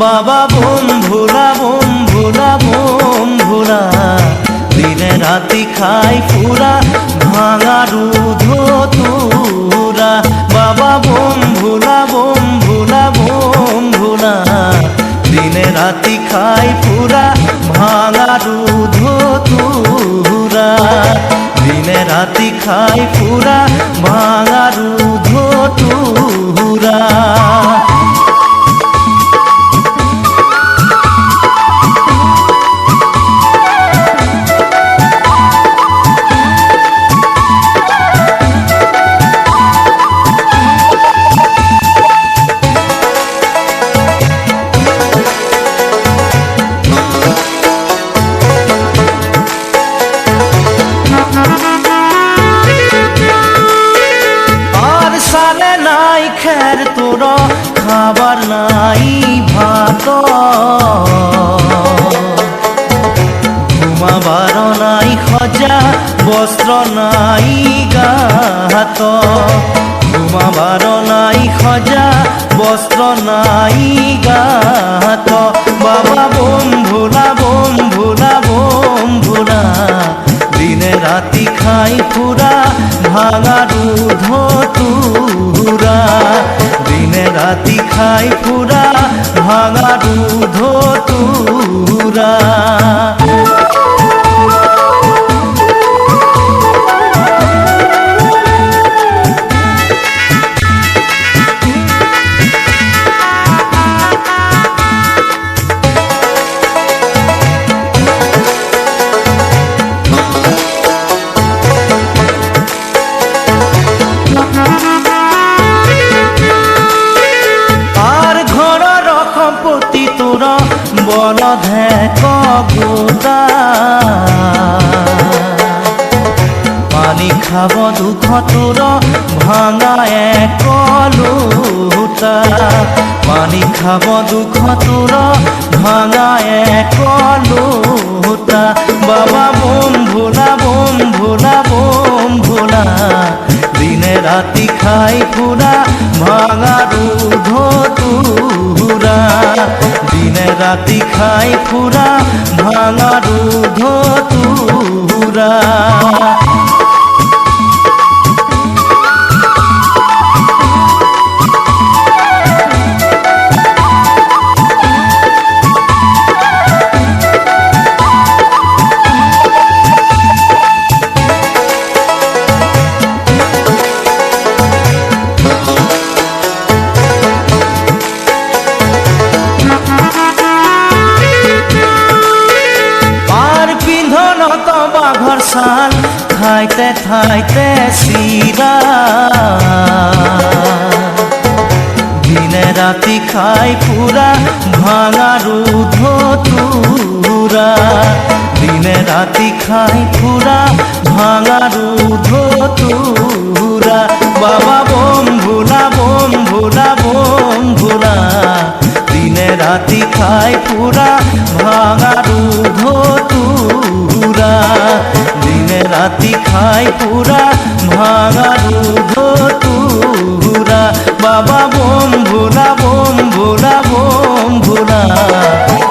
বাবা বোম ভোলা বোম ভোলা বোম ভোলা, দিনে রাতি খাই ফুরা ভাঙা দুধ তুরা। বাবা বোম ভোলা বোম ভোলা বোম ভোলা, দিনে রাতি খাই ফুরা ভাঙা দুধ তুরা। দিনে রাতি খাই ফুরা ভাঙা দুধ তুরা। খের তোর খাবার নাই ভাত, ঘুমাবার নাই খজা বস্ত্র নাই গাত। ঘুমাবার নাই খজা বস্ত্র নাই গাত। বাবা বোম ভোলা বোম ভোলা বোম ভোলা, দিনে রাতি খাই ফুরা ভাঙা দুধ তুরা। দিনে রাতি খাই ফুরা ভাঙা দুধ তুরা। বল ধেক গোটা, পানি খাব দুঃখ তোর ভাঙা এক লোটা। পানি খাব দুঃখ তোর ভাঙা এক লোটা। বাবা বোম ভোলা বোম ভোলা বোম ভোলা, দিনে রাতি খাই ফুরা ভাঙা দুধ তুরা। দিনে রাতি খাই ফুরা ভাঙা দুধ তুরা। বাঘর সাল খাইতে খাইতে সিরা, দিনে রাতি খাই ফুরা ভাঙা দুধ তুরা। দিনে রাতি খাই ফুরা ভাঙা দুধ তুরা। বাবা বোম ভোলা বোম ভোলা বোম ভোলা, দিনে রাতি খাই ফুরা ভাঙা দুধ তুরা। দিনে রাতি খাই ফুরা ভাঙা দুধ তুরা। বাবা বোম ভোলা বোম ভোলা বোম ভোলা,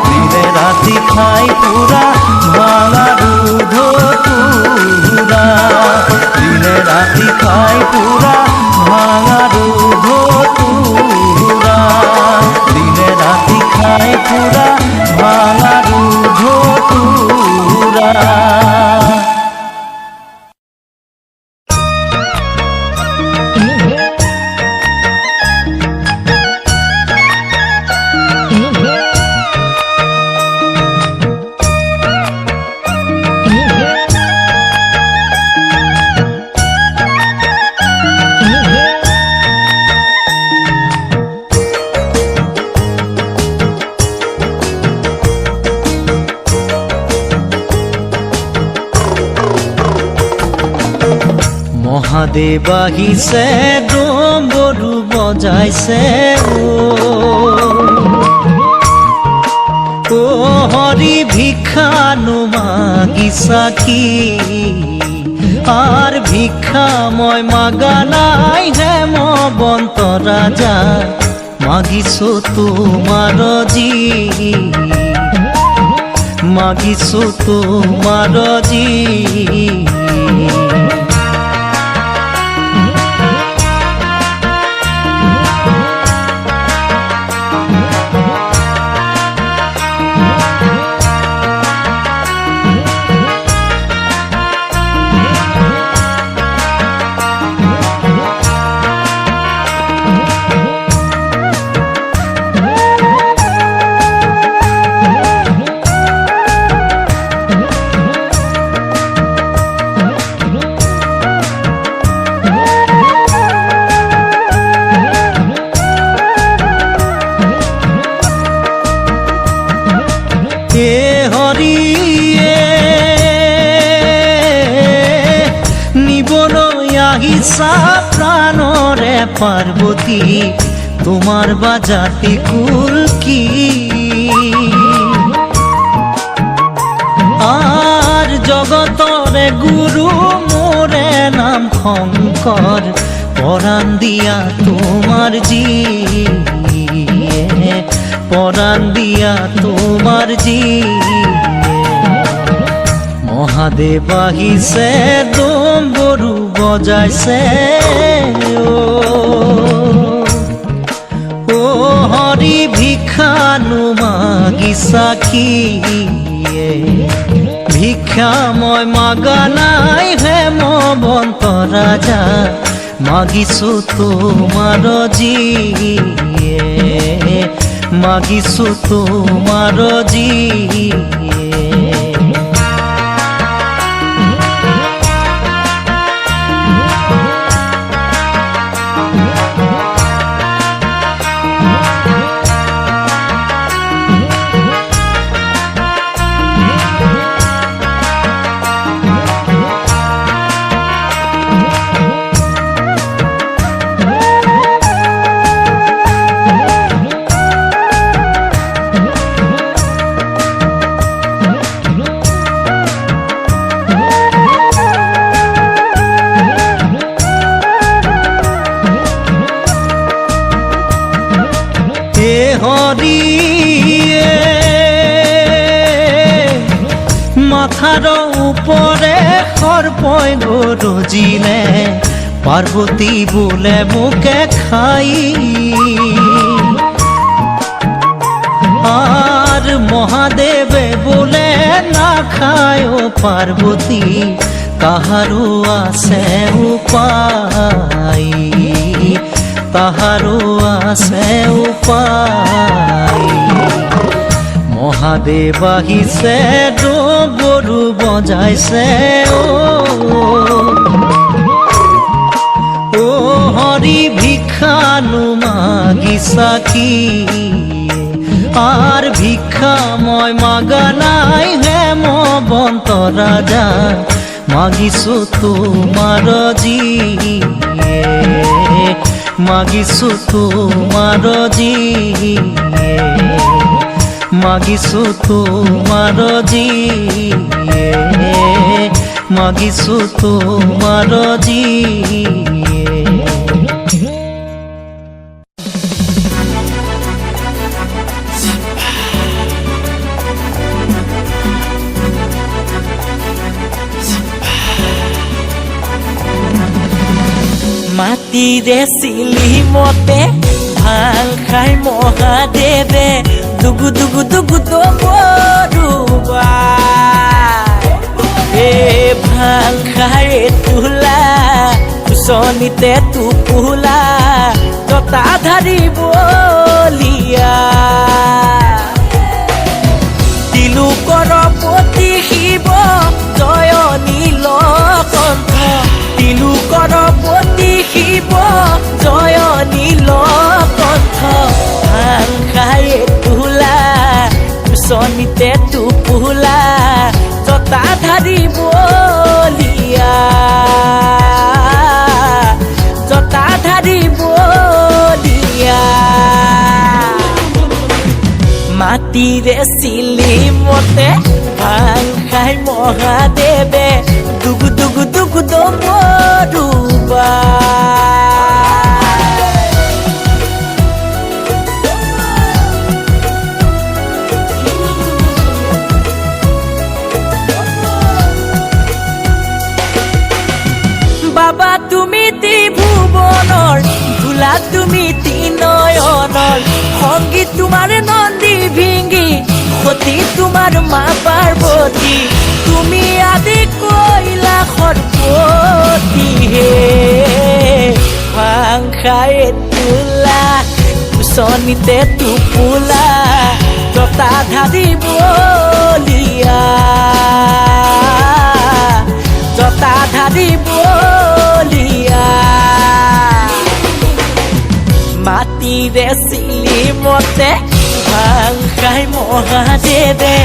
দিনে রাতি খাই ফুরা ভাঙা দুধ তুরা। দিনে রাতি খাই ফুরা ভাঙা দুধ তুরা। দিনে রাতি খাই ফুরা ভাঙা দুধ তুরা। মহাদেৱ আহিছে ডম্বৰু বজাইছে ও হৰি ভিক্ষানো মাগিছা কি আর ভিক্ষা মই মাগা নাই হেমবন্ত রাজা মাগিছো তোমার জি মাগিছো তোমার জি হে হরি নিবন আহিছা প্রাণরে পার্বতী তোমার বাজাতি কুল কি আর জগতরে গুরু মোরে নাম শঙ্কর পরাণ দিয়া তোমার জি পরাণ দিয়া তোমার জি মহাদেব আহিছে ডম্বৰু বজাইছে ও হৰি ভিক্ষানো মাগিছা কি ভিক্ষা মই মাগা নাই হেমবন্ত ৰাজা মাগিছো তোমার জি মাগিছো তোমার জি হরি মাথার উপরে সর্পই গরজিলে পার্বতী বোলে মোকে খাই আর মহাদেবে বোলে না খায় পার্বতী তাহারও আছে উপায় তাহারও আছে উপায় মহাদেব আহিছে ডম্বৰু বজাইছে ও হৰি ভিক্ষানো মাগিছা কি আর ভিক্ষা মই মাগা নাই হেমবন্ত রাজা মাগিছো তোমার জি মাগিছো তোমার জি মাগিছো তোমার জি মাগিছো তোমার জি মাটিৰে চিলি মতে ভাল খাই মহাদেৱে দুগু দুগু দুগু দবৰুবা এ ভাল খাই তোলা কুচনিতে টোপোলা জতা ধাৰিবলীয়া তিলোকৰ পতি শিৱ জয় নীলকণ্ঠ তিলোকৰ পতি শিৱ জয় নীলকণ্ঠ ভাং খাই তোলা কুচনিতে টোপোলা জতা ধাৰিবলীয়া জতা ধাৰিবলীয়া মাটিৰে চিলি মতে ভাং খাই মহাদেৱে দুগু দুগু দুগু দবৰুবা তোমার মা পার্বতী তুমি আদি কৈলাসৰ পতি হে ভাং খাই তোলা চনিতে টোপোলা জতা ধাৰি বলিয়া জতা ধাৰি বলিয়া মাটিৰে চিলিমতে ভাং খাই মহাদেৱে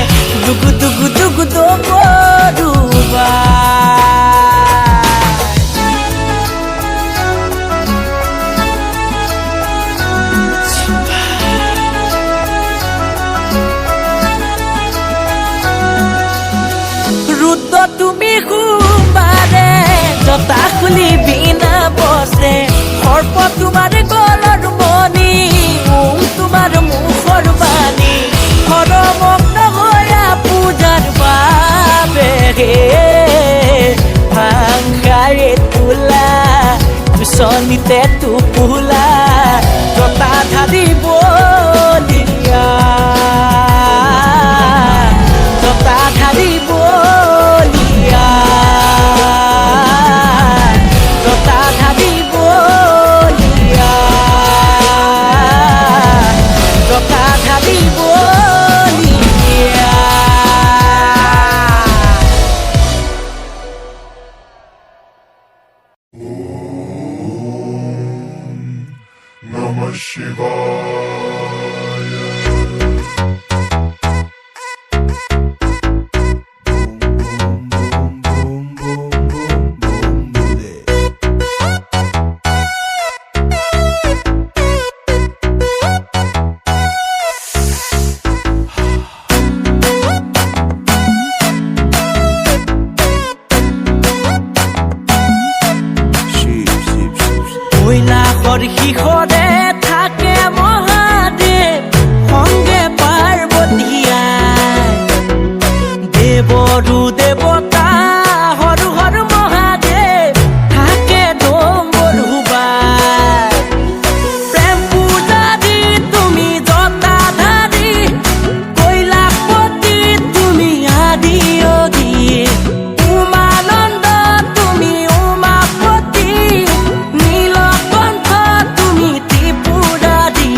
দুগু দুগু দুগু দবৰুবা ৰুদ্ৰ তুমি সোমবাৰে জতা খুলি বিনা বসে সৰ্প তোমাৰ গলৰ মণি তোমাৰ মুখৰ বাণী হৰমগ্ন হৈয়া পূজাৰ বাবে ভাং খাই তোলা চনিতে টোপোলা জতা ধাৰি বলিয়া জতা ধাৰি বলিয়া জতা ধাৰি বলিয়া জতা ধাৰি বলিয়া Namah Shivaya. Boom, boom, boom, boom, boom, boom, কৈলাসৰ শিখৰে থাকে মহাদেৱ সংগে পাৰ্বতীয়া দেৱৰো দেৱতা হৰ হৰ মহাদেৱ থাকে ডম্বৰুবা প্ৰেম পূজা দি তুমি জতা ধাৰি কৈলাসপতি তুমি আদি অদি উমানন্দ তুমি উমাপতি নীলকণ্ঠ তুমি ত্ৰিপুৰাৰী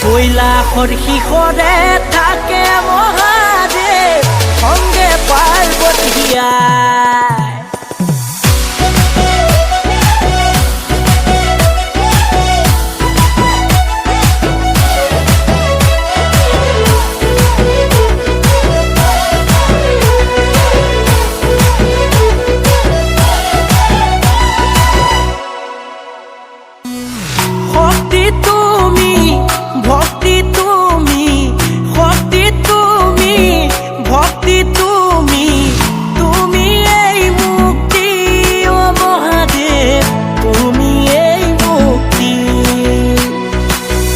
কৈলাসৰ শিখৰে থাকে মহাদেৱ সংগে পাৰ্বতীয়া শক্তি তুমি ভক্তি তুমি শক্তি তুমি ভক্তি তুমি তুমি এই মুক্তি ও মহাদেৱ তুমি এই মুক্তি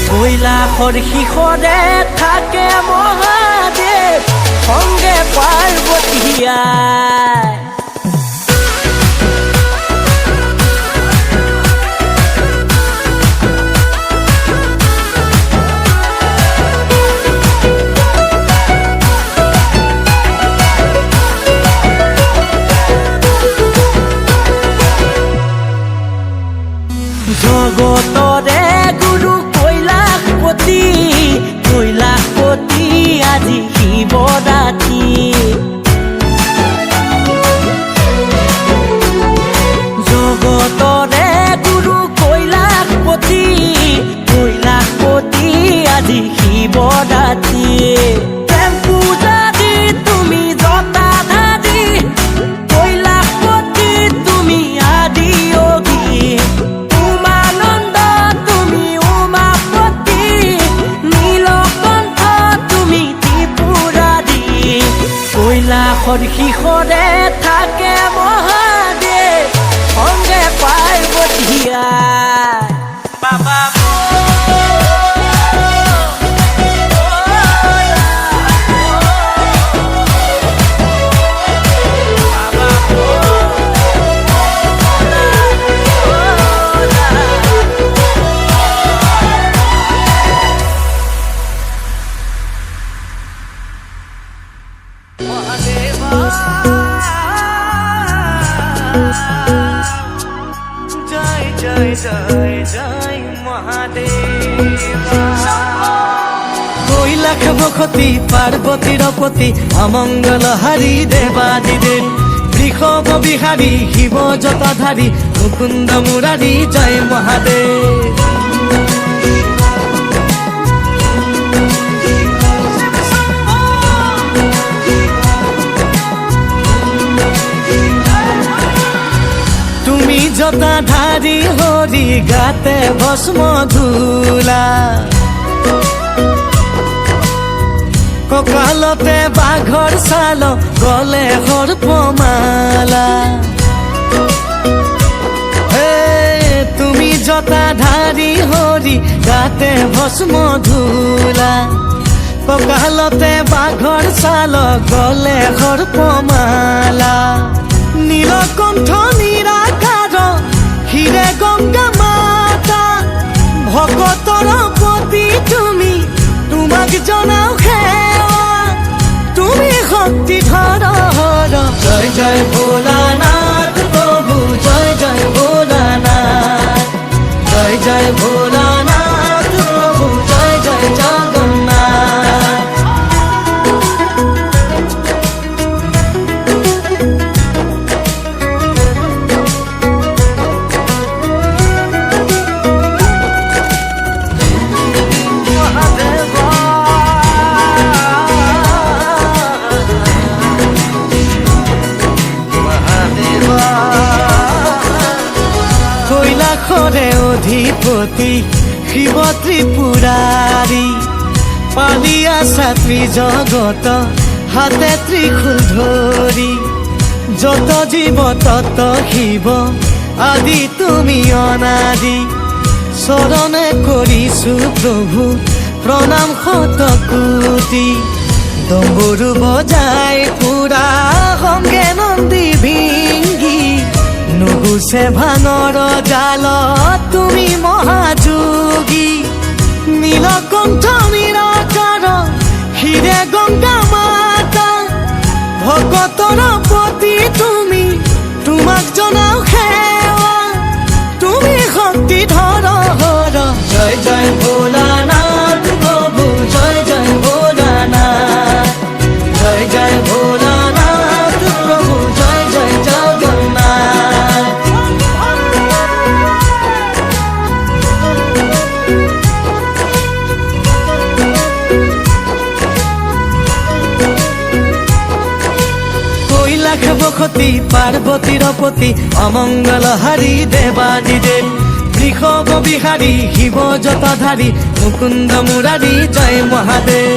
কৈলাসৰ শিখৰে থাকে মহাদেৱ সংগে পাৰ্বতীয়া জগতৰে গুৰু কৈলাসপতি কৈলাসপতি আজি শিৱৰাত্ৰি জগতৰে গুৰু কৈলাসপতি কৈলাসপতি আজি শিৱৰাত্ৰি প্ৰেম পূজা দি তুমি জতা ধাৰি কৈলাসপতি তুমি আদি অগি উমানন্দ তুমি উমাপতি নীলকণ্ঠ তুমি ত্ৰিপুৰাৰী কৈলাসৰ শিখৰে থাকে মহাদেৱ সংগে পাৰ্বতীয়া বাবা কৈলাস বসতি পাৰ্বতীৰ পতি অমংগল হাৰি দেৱাদিদেৱ বৃষভ বিহাৰী শিৱ জটাধাৰী মুকুন্দ মুৰাৰী জয় মহাদেৱ তুমি জটাধাৰী হৰি গাতে ভস্ম ধূলা কঁকালতে বাঘৰ ছাল গলে সৰ্পমালা তুমি জটাধাৰী হৰি গাতে ভস্ম ধূলা কঁকালতে বাঘৰ ছাল গলে সৰ্পমালা নীলকণ্ঠ নিৰাকাৰ হিৰে গংগা মাতা ভকতৰ পতি তুমি তোমাক জনাও সেৱা তুমি শক্তি ধৰ জয় জয় ভোলানাথ প্ৰভু জয় জয় ভোলানাথ জয় জয় ভোলানাথ প্ৰভু জয় জয় জগন্নাথ কৈলাসৰে অধিপতি শিৱ ত্ৰিপুৰাৰী পালি আছা ত্ৰিজগত হাতে ত্ৰিশূল ধৰি যত জীৱ তত শিৱ আদি তুমি অনাদি চৰণে কৰিছো প্ৰভু প্ৰণাম শতকোটি ডম্বৰু বজাই পুৰা সংগে নন্দী ভিংগি নুগুছে ভাঙৰ জাল তুমি মহাযোগী নীলকণ্ঠ নিৰাকাৰ হিৰে গংগা মাতা ভকতৰ পতি তুমি তোমাক জনাও সেৱা তুমি শক্তি ধৰ জয় জয় ভোলানাথ প্ৰভু জয় জয় ভোলানাথ জয় জয় ভোলানাথ প্ৰভু জয় জয় জগন্নাথ কৈলাস বসতি পাৰ্বতীৰ পতি অমংগল হাৰি দেৱাদিদেৱ বৃষভ বিহাৰী শিৱ জটাধাৰী মুকুন্দ মুৰাৰী জয় মহাদেৱ